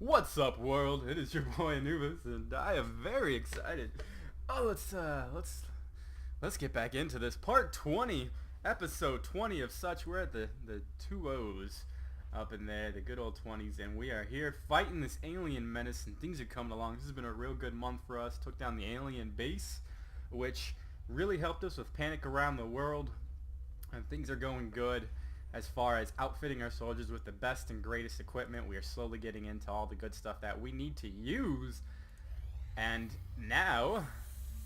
What's up, world? It is your boy Anubis, and I am very excited. Oh, let's get back into this part 20, episode 20 of such. We're at the two O's up in there, the good old 20s, and we are here fighting this alien menace, and things are coming along. This has been a real good month for us. Took down the alien base, which really helped us with panic around the world, and things are going good. As far as outfitting our soldiers with the best and greatest equipment, we are slowly getting into all the good stuff that we need to use. And now,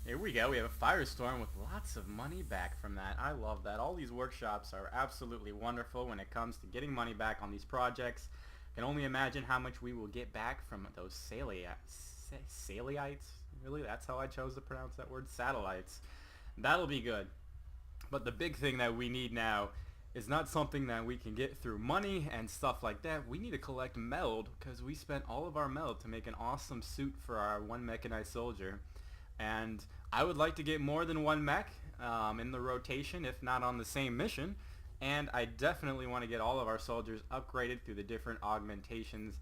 here we go. We have a firestorm with lots of money back from that. I love that. All these workshops are absolutely wonderful when it comes to getting money back on these projects. I can only imagine how much we will get back from those satellites. Really? That's how I chose to pronounce that word? Satellites. That'll be good. But the big thing that we need now is not something that we can get through money and stuff like that. We need to collect meld, because we spent all of our meld to make an awesome suit for our one mechanized soldier. And I would like to get more than one mech in the rotation, if not on the same mission. And I definitely want to get all of our soldiers upgraded through the different augmentations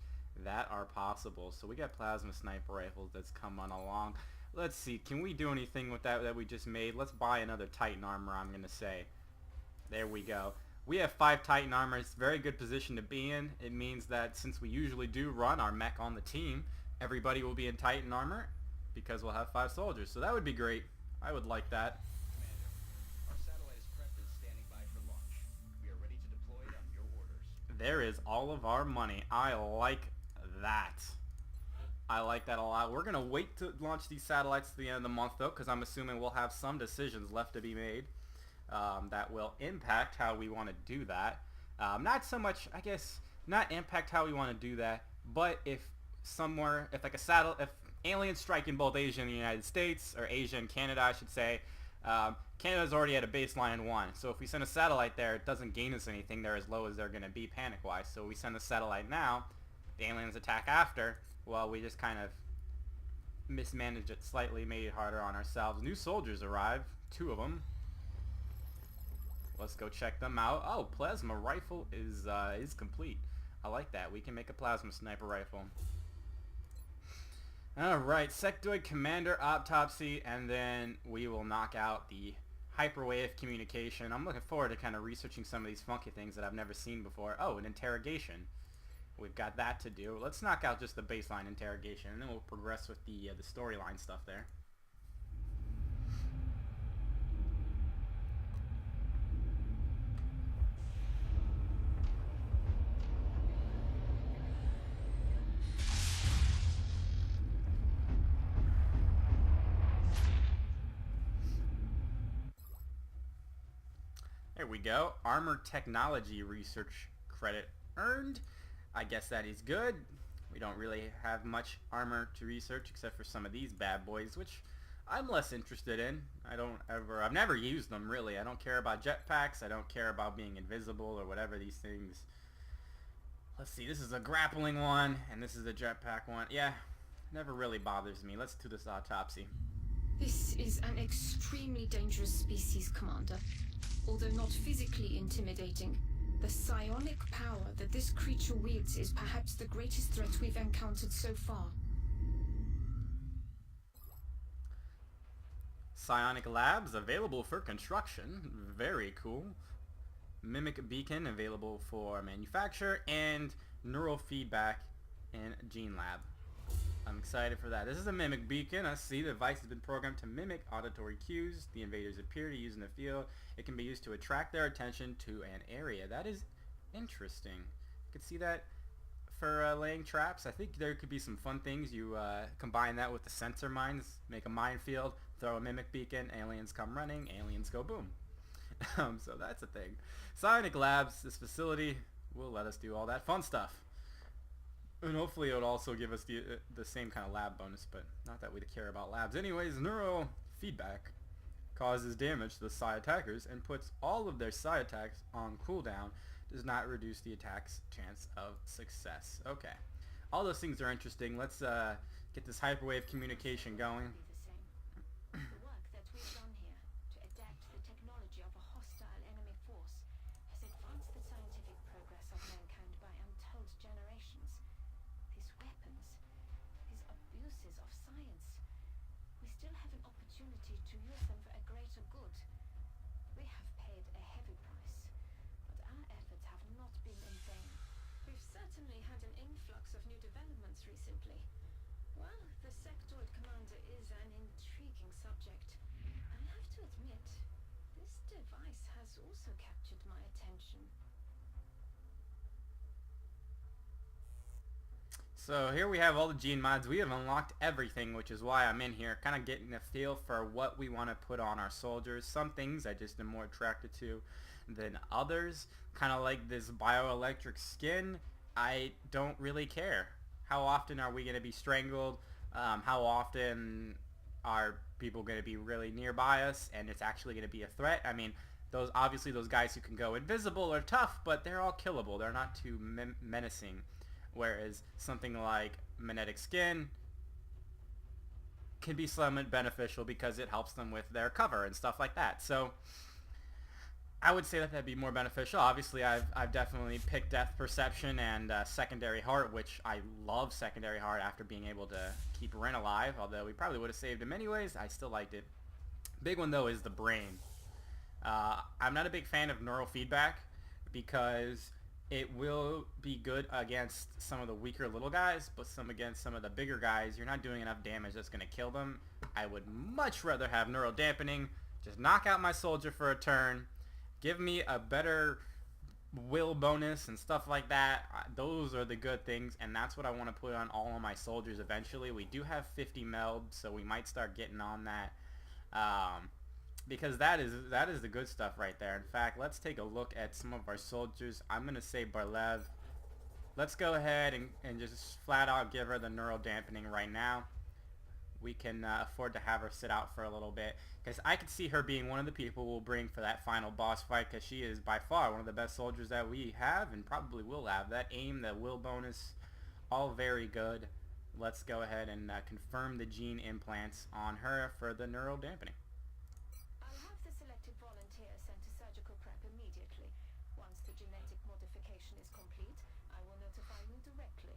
that are possible. So we got plasma sniper rifles that's coming along. Let's see, can we do anything with that we just made? Let's buy another Titan armor, I'm going to say. There we go. We have 5 Titan armor. It's a very good position to be in. It means that since we usually do run our mech on the team, everybody will be in Titan armor because we'll have 5 soldiers. So that would be great. I would like that. Commander, our satellite is prepped and standing by for launch. We are ready to deploy it on your orders. There is all of our money. I like that. I like that a lot. We're going to wait to launch these satellites to the end of the month, though, because I'm assuming we'll have some decisions left to be made. That will impact how we want to do that. Not so much, I guess, not impact how we want to do that, but if aliens strike in both Asia and the United States, or Asia and Canada, I should say, Canada's already at a baseline 1, so if we send a satellite there, it doesn't gain us anything. They're as low as they're going to be panic-wise, so we send the satellite now, the aliens attack after, well, we just kind of mismanaged it slightly, made it harder on ourselves. New soldiers arrive, 2 of them. Let's go check them out. Oh, plasma rifle is complete. I like that. We can make a plasma sniper rifle. Alright, sectoid commander autopsy, and then we will knock out the hyperwave communication. I'm looking forward to kind of researching some of these funky things that I've never seen before. Oh, an interrogation. We've got that to do. Let's knock out just the baseline interrogation, and then we'll progress with the storyline stuff there. There we go. Armor technology research credit earned. I guess that is good. We don't really have much armor to research except for some of these bad boys, which I'm less interested in. I've never used them really. I don't care about jetpacks. I don't care about being invisible or whatever these things. Let's see. This is a grappling one, and this is a jetpack one. Yeah, never really bothers me. Let's do this autopsy. This is an extremely dangerous species, Commander. Although not physically intimidating, the psionic power that this creature wields is perhaps the greatest threat we've encountered so far. Psionic labs available for construction. Very cool. Mimic beacon available for manufacture, and neural feedback in gene lab. I'm excited for that. This is a mimic beacon. I see the device has been programmed to mimic auditory cues the invaders appear to use in the field. It can be used to attract their attention to an area. That is interesting. You can see that for laying traps. I think there could be some fun things. You combine that with the sensor mines, make a minefield, throw a mimic beacon, aliens come running, aliens go boom. So that's a thing. Psionic Labs, this facility, will let us do all that fun stuff. And hopefully it would also give us the same kind of lab bonus, but not that we care about labs. Anyways, neural feedback causes damage to the psi attackers and puts all of their psi attacks on cooldown. Does not reduce the attack's chance of success. Okay. All those things are interesting. Let's get this hyperwave communication going. The work that we've done here to adapt the technology of a hostile enemy force has advanced the scientific progress of mankind by untold generations. This weapon been in vain. We've certainly had an influx of new developments recently. Well, the sectoid commander is an intriguing subject. I have to admit, this device has also captured my attention. So here we have all the gene mods. We have unlocked everything, which is why I'm in here, kind of getting a feel for what we want to put on our soldiers. Some things I just am more attracted to than others. Kind of like this bioelectric skin. I don't really care. How often are we going to be strangled? How often are people going to be really nearby us and it's actually going to be a threat? I mean, those guys who can go invisible are tough, but they're all killable. They're not too menacing. Whereas something like magnetic skin can be somewhat beneficial because it helps them with their cover and stuff like that. So I would say that that'd be more beneficial. Obviously, I've definitely picked Death Perception and Secondary Heart, which I love Secondary Heart after being able to keep Ren alive, although we probably would have saved him anyways. I still liked it. Big one, though, is the brain. I'm not a big fan of neural feedback because it will be good against some of the weaker little guys, but against some of the bigger guys, you're not doing enough damage that's going to kill them. I would much rather have neural dampening. Just knock out my soldier for a turn. Give me a better will bonus and stuff like that. Those are the good things, and that's what I want to put on all of my soldiers eventually. We do have 50 meld, so we might start getting on that. Because that is the good stuff right there. In fact, let's take a look at some of our soldiers. I'm going to say Barlev. Let's go ahead and just flat out give her the neural dampening right now. We can afford to have her sit out for a little bit. Because I could see her being one of the people we'll bring for that final boss fight. Because she is by far one of the best soldiers that we have and probably will have. That aim, the will bonus, all very good. Let's go ahead and confirm the gene implants on her for the neural dampening. I'll have the selected volunteer sent to surgical prep immediately. Once the genetic modification is complete, I will notify you directly.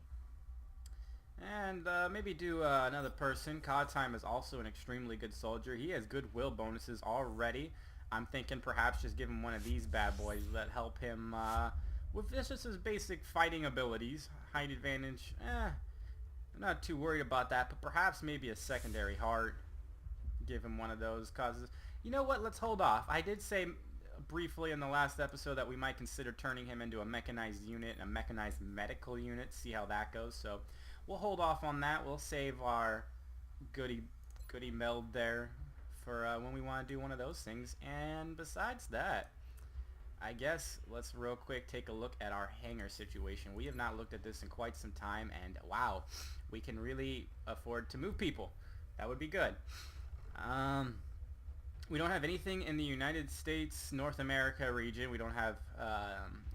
And maybe do another person. Kodtime is also an extremely good soldier. He has good will bonuses already. I'm thinking perhaps just give him one of these bad boys that help him with just his basic fighting abilities. Height advantage, I'm not too worried about that, but perhaps maybe a secondary heart. Give him one of those causes. You know what? Let's hold off. I did say briefly in the last episode that we might consider turning him into a mechanized unit, a mechanized medical unit, see how that goes. So we'll hold off on that. We'll save our goody meld there for when we want to do one of those things. And besides that, I guess let's real quick take a look at our hangar situation. We have not looked at this in quite some time, and wow, we can really afford to move people. That would be good. We don't have anything in the United States, North America region. We don't have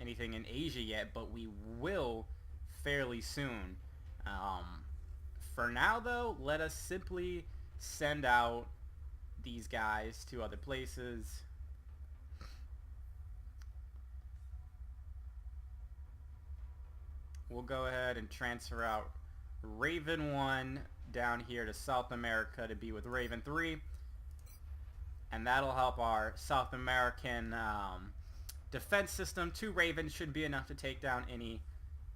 anything in Asia yet, but we will fairly soon. For now, though, let us simply send out these guys to other places. We'll go ahead and transfer out Raven 1 down here to South America to be with Raven 3. And that'll help our South American defense system. 2 Ravens should be enough to take down any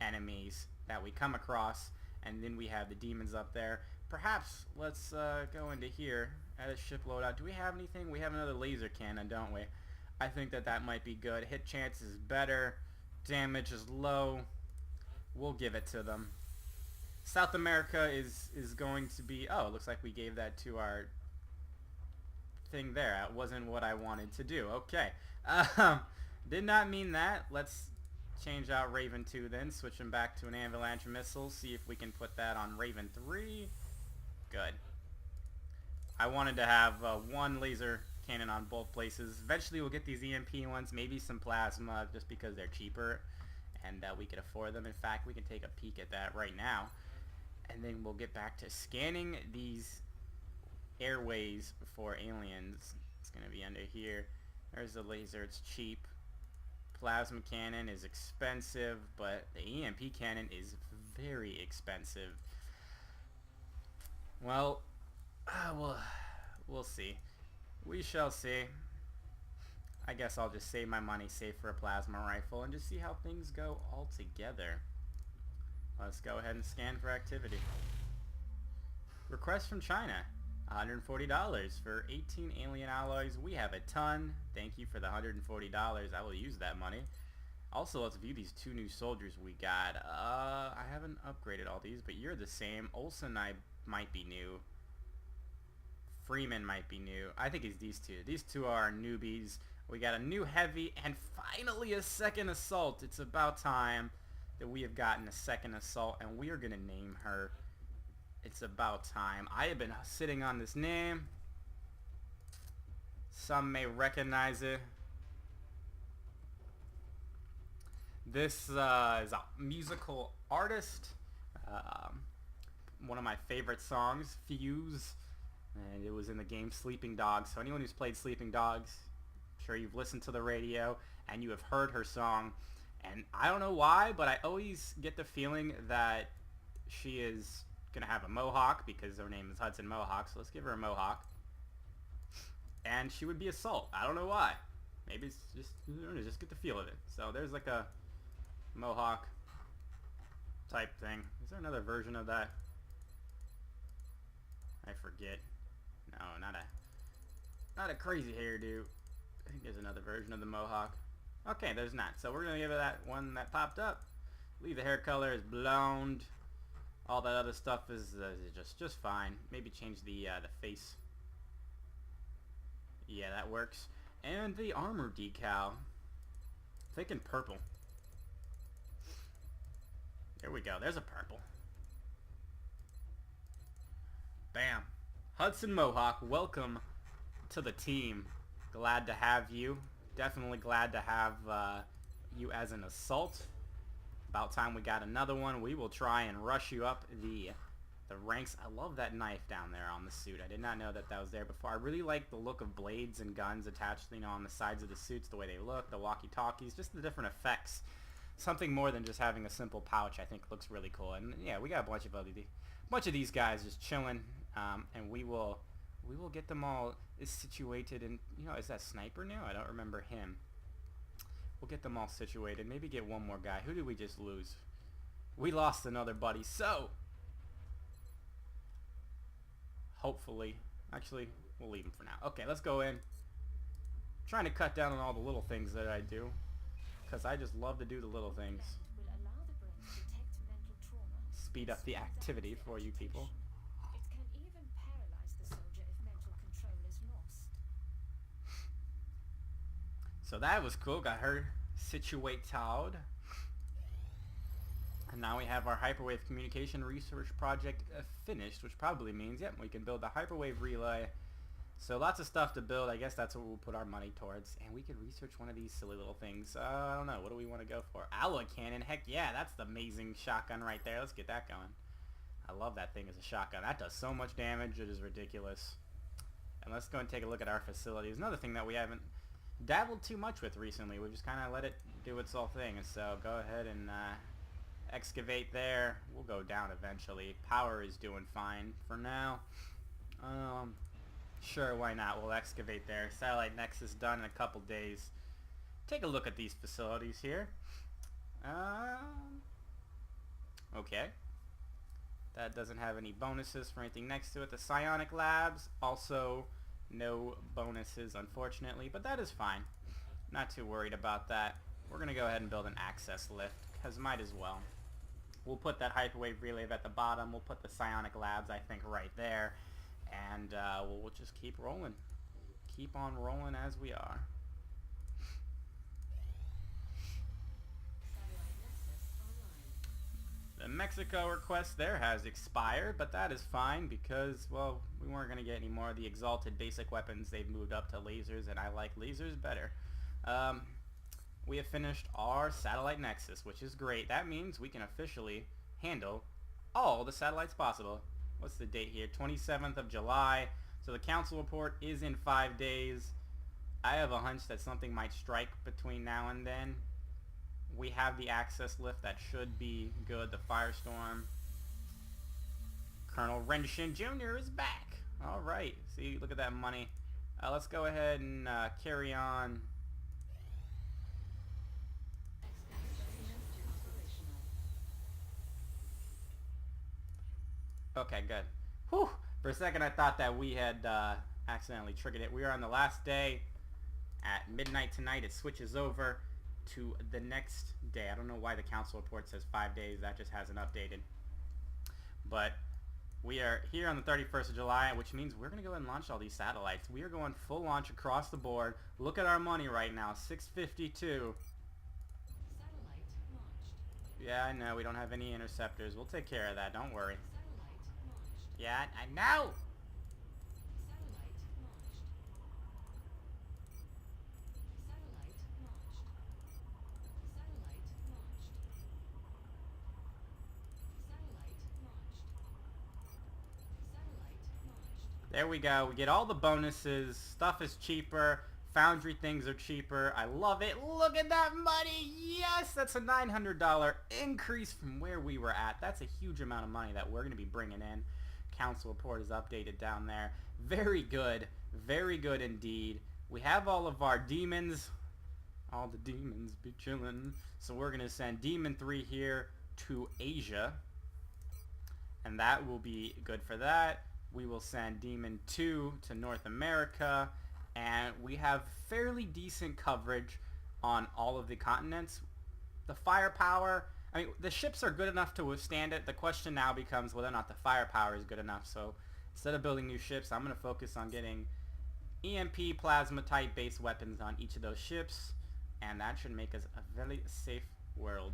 enemies that we come across. And then we have the demons up there. Perhaps let's go into here at a ship loadout. Do we have anything? We have another laser cannon, don't we? I think that might be good. Hit chance is better. Damage is low. We'll give it to them. South America is going to be... Oh, it looks like we gave that to our thing there. That wasn't what I wanted to do. Okay. Did not mean that. Let's change out Raven 2 then. Switch him back to an avalanche missile. See if we can put that on Raven 3. Good. I wanted to have one laser cannon on both places. Eventually we'll get these EMP ones. Maybe some plasma just because they're cheaper. And we can afford them. In fact, we can take a peek at that right now. And then we'll get back to scanning these airways for aliens. It's going to be under here. There's the laser. It's cheap. Plasma cannon is expensive, but the EMP cannon is very expensive. Well, we'll see. We shall see. I guess I'll just save my money, save for a plasma rifle, and just see how things go all together. Let's go ahead and scan for activity. Request from China. $140 for 18 alien alloys. We have a ton. Thank you for the $140. I will use that money. Also, let's view these 2 new soldiers we got. I haven't upgraded all these, but you're the same. Olsen might be new. Freeman might be new. I think it's these 2. These 2 are newbies. We got a new heavy and finally a second assault. It's about time that we have gotten a second assault, and we are going to name her. It's about time. I have been sitting on this name. Some may recognize it. This is a musical artist. One of my favorite songs, Fuse. And it was in the game Sleeping Dogs. So anyone who's played Sleeping Dogs, I'm sure you've listened to the radio and you have heard her song. And I don't know why, but I always get the feeling that she is going to have a mohawk because her name is Hudson Mohawk. So let's give her a mohawk. And she would be Assault. I don't know why. Maybe it's just get the feel of it. So there's like a mohawk type thing. Is there another version of that? I forget. No, not a crazy hairdo. I think there's another version of the mohawk. Okay, there's not. So we're gonna give it that one that popped up. Leave the hair color as blonde. All that other stuff is just fine. Maybe change the face. Yeah, that works. And the armor decal. Thinking purple. There we go. There's a purple. Bam. Hudson Mohawk, welcome to the team. Glad to have you. Definitely glad to have you as an assault. About time we got another one. We will try and rush you up the ranks. I love that knife down there on the suit. I did not know that was there before. I really like the look of blades and guns attached, on the sides of the suits, the way they look, the walkie-talkies, just the different effects. Something more than just having a simple pouch, I think, looks really cool. And yeah, we got a bunch of these guys just chilling, and we will get them all situated. And is that Sniper now? I don't remember him. We'll get them all situated. Maybe get one more guy. Who did we just lose? We lost another buddy. So hopefully, actually, we'll leave him for now. Okay, let's go in. Trying to cut down on all the little things that I do, because I just love to do the little things. Will allow the brain to detect mental trauma. Speed up the activity for you people. It can even paralyze the soldier if mental control is lost. So that was cool. Got her situated. And now we have our hyperwave communication research project finished, which probably means, yep, we can build the hyperwave relay. So lots of stuff to build. I guess that's what we'll put our money towards. And we could research one of these silly little things. I don't know. What do we want to go for? Alloy cannon. Heck yeah, that's the amazing shotgun right there. Let's get that going. I love that thing as a shotgun. That does so much damage. It is ridiculous. And let's go and take a look at our facilities. Another thing that we haven't dabbled too much with recently. We've just kind of let it do its whole thing. And so go ahead and excavate there. We'll go down eventually. Power is doing fine for now. Sure, why not? We'll excavate there. Satellite Nexus done in a couple days. Take a look at these facilities here. Okay. That doesn't have any bonuses for anything next to it. The Psionic Labs, also no bonuses, unfortunately, but that is fine. Not too worried about that. We're going to go ahead and build an access lift, because might as well. We'll put that hyperwave relay at the bottom. We'll put the Psionic Labs, I think, right there. And we'll just keep rolling. Keep on rolling as we are. The Mexico request there has expired, but that is fine because, well, we weren't going to get any more of the exalted basic weapons. They've moved up to lasers, and I like lasers better. We have finished our satellite nexus, which is great. That means we can officially handle all the satellites possible. What's the date here? 27th of July. So the council report is in 5 days. I have a hunch that something might strike between now and then. We have the access lift that should be good. The Firestorm. Colonel Renshin Jr. is back. Alright. See, look at that money. Let's go ahead and carry on Okay, good. Whew. For a second I thought that we had accidentally triggered it. We are on the last day. At midnight tonight it switches over to the next day. I don't know why the council report says 5 days. That just hasn't updated. But we are here on the 31st of July, which means we're going to go ahead and launch all these satellites. We are going full launch across the board. Look at our money right now, 652. Satellite launched. Yeah, I know, we don't have any interceptors. We'll take care of that, don't worry. Satellite launched. Yeah, I know! Satellite launched. Satellite launched. Satellite launched. Satellite launched. Satellite launched. There we go. We get all the bonuses. Stuff is cheaper. Foundry things are cheaper. I love it. Look at that money. Yes, that's a $900 increase from where we were at. That's a huge amount of money that we're going to be bringing in. Council report is updated down there. Very good. Very good indeed. We have all of our demons. All the demons be chillin'. So we're going to send Demon 3 here to Asia. And that will be good for that. We will send Demon 2 to North America. And we have fairly decent coverage on all of the continents. The firepower, I mean, the ships are good enough to withstand it. The question now becomes whether or not the firepower is good enough. So instead of building new ships, I'm going to focus on getting EMP plasma type based weapons on each of those ships. And that should make us a very safe world.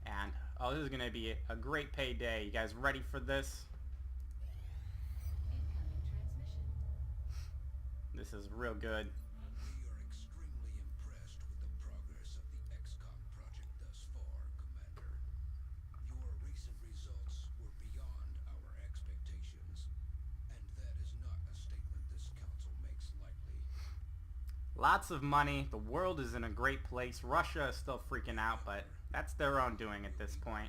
And oh, this is going to be a great payday. You guys ready for this? Incoming transmission. This is real good. We are extremely impressed with the progress of the XCOM project thus far, Commander. Your recent results were beyond our expectations, and that is not a statement this council makes lightly. Lots of money. The world is in a great place. Russia is still freaking out, but that's their own doing at this point.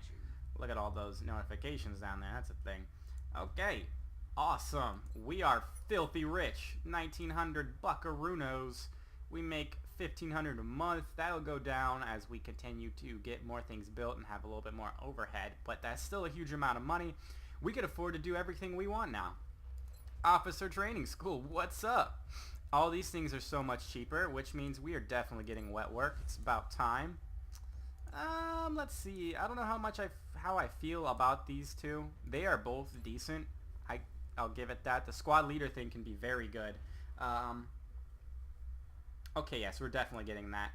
Look at all those notifications down there. That's a thing. Okay. Awesome. We are filthy rich. 1,900 buckaroos. We make 1,500 a month. That'll go down as we continue to get more things built and have a little bit more overhead. But that's still a huge amount of money. We can afford to do everything we want now. Officer training school. What's up? All these things are so much cheaper, which means we are definitely getting wet work. It's about time. Let's see. I don't know how I feel about these two. They are both decent. I'll give it that. The squad leader thing can be very good. Okay, yes, we're definitely getting that.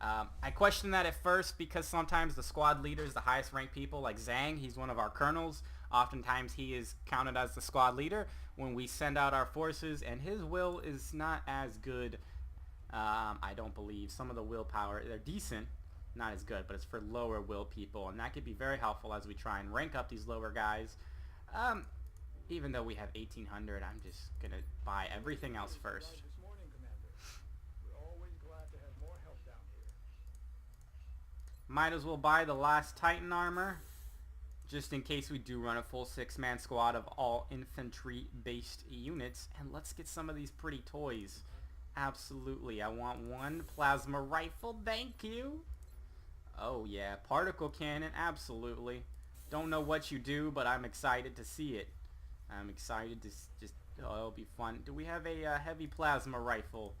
I questioned that at first because sometimes the squad leaders, the highest ranked people, like Zhang, he's one of our colonels. Oftentimes he is counted as the squad leader when we send out our forces, and his will is not as good. I don't believe. Some of the willpower, they're decent, not as good, but it's for lower will people, and that could be very helpful as we try and rank up these lower guys. Even though we have 1,800, I'm just gonna buy everything else first. This morning, Commander. We're always glad to have more help down here. Might as well buy the last Titan armor, just in case we do run a full 6-man squad of all infantry-based units. And let's get some of these pretty toys. Absolutely, I want one plasma rifle, thank you. Oh yeah, particle cannon, absolutely. Don't know what you do, but I'm excited to see it. I'm excited to just, oh, it'll be fun. Do we have a heavy plasma rifle?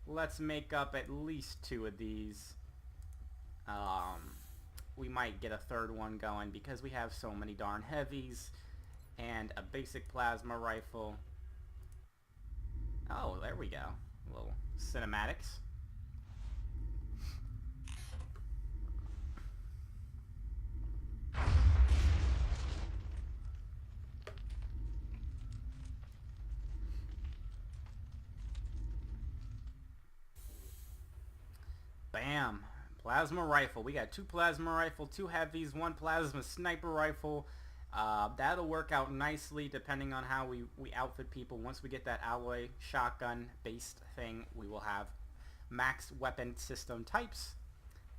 Let's make up at least 2 of these. We might get a third one going because we have so many darn heavies. And a basic plasma rifle. Oh, there we go. A little cinematics. Bam. Plasma rifle. We got 2 plasma rifle, 2 heavies, 1 plasma sniper rifle. That'll work out nicely depending on how we outfit people. Once we get that alloy shotgun based thing, we will have max weapon system types,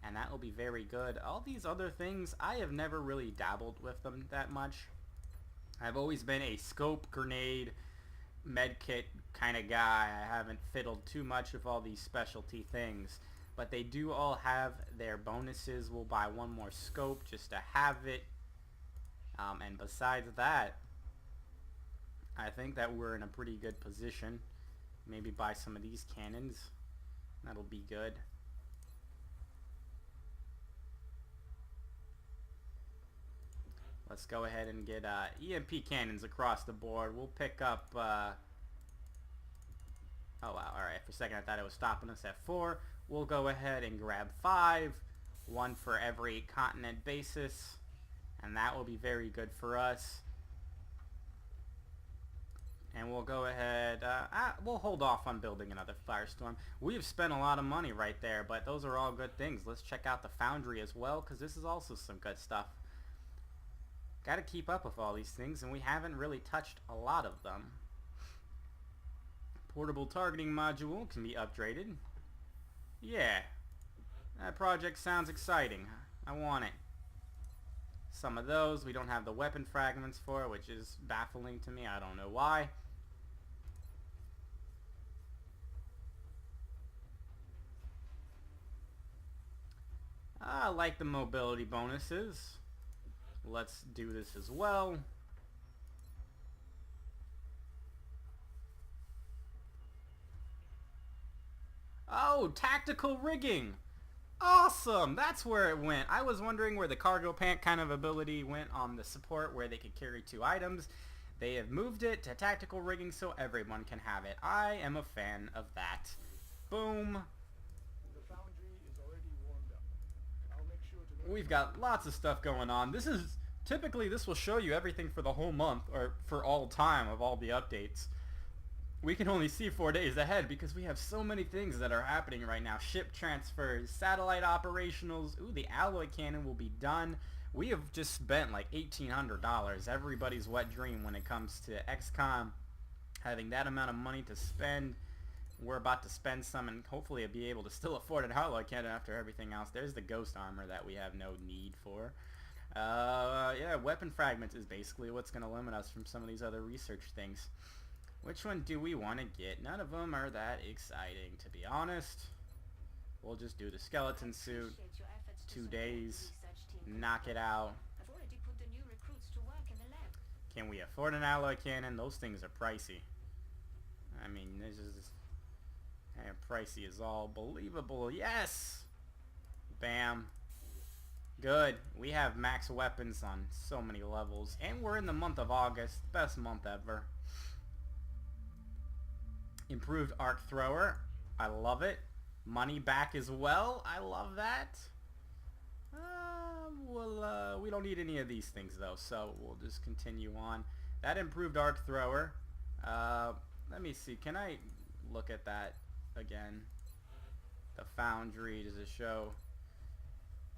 and that will be very good. All these other things, I have never really dabbled with them that much. I've always been a scope, grenade, medkit kind of guy. I haven't fiddled too much with all these specialty things. But they do all have their bonuses. We'll buy 1 more scope just to have it. And besides that, I think that we're in a pretty good position. Maybe buy some of these cannons. That'll be good. Let's go ahead and get EMP cannons across the board. We'll pick up... oh wow, alright. For a second I thought it was stopping us at 4. We'll go ahead and grab 5. 1 for every continent basis. And that will be very good for us. And we'll go ahead, we'll hold off on building another Firestorm. We have spent a lot of money right there, but those are all good things. Let's check out the Foundry as well, because this is also some good stuff. Gotta keep up with all these things, and we haven't really touched a lot of them. Portable targeting module can be upgraded. Yeah, that project sounds exciting. I want it. Some of those we don't have the weapon fragments for, which is baffling to me. I don't know why. I like the mobility bonuses. Let's do this as well. Oh, tactical rigging. Awesome! That's where it went. I was wondering where the cargo pant kind of ability went on the support, where they could carry 2 items. They have moved it to tactical rigging so everyone can have it. I am a fan of that. Boom. The foundry is already warmed up. I'll make sure to... We've got lots of stuff going on. This is... Typically, this will show you everything for the whole month, or for all time of all the updates. We can only see 4 days ahead because we have so many things that are happening right now. Ship transfers, satellite operationals. Ooh, the alloy cannon will be done. We have just spent like $1,800. Everybody's wet dream when it comes to XCOM. Having that amount of money to spend. We're about to spend some and hopefully be able to still afford an alloy cannon after everything else. There's the ghost armor that we have no need for. Yeah, weapon fragments is basically what's going to limit us from some of these other research things. Which one do we want to get? None of them are that exciting, to be honest. We'll just do the skeleton suit. 2 days. Knock it out. I've already put the new recruits to work in the lab. Can we afford an alloy cannon? Those things are pricey. I mean, this is... pricey is all believable. Yes! Bam. Good. We have max weapons on so many levels. And we're in the month of August. Best month ever. Improved arc thrower. I love it. Money back as well. I love that. We don't need any of these things though, so we'll just continue on. That improved arc thrower. Let me see. Can I look at that again? The foundry, does it show?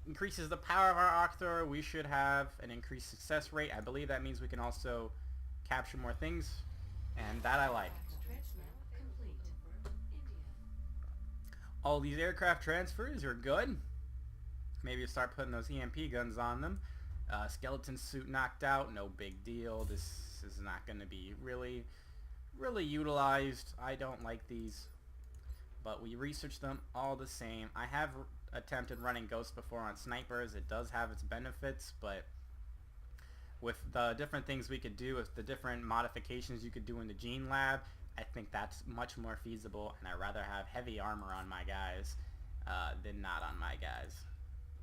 Increases the power of our arc thrower. We should have an increased success rate. I believe that means we can also capture more things, and that I like. Transfer complete. India. All these aircraft transfers are good. Maybe start putting those EMP guns on them. Skeleton suit knocked out, no big deal. This is not going to be really utilized. I don't like these, but we researched them all the same. I have attempted running Ghost before on snipers. It does have its benefits, but with the different things we could do, with the different modifications you could do in the Gene Lab, I think that's much more feasible, and I'd rather have heavy armor on my guys than not on my guys.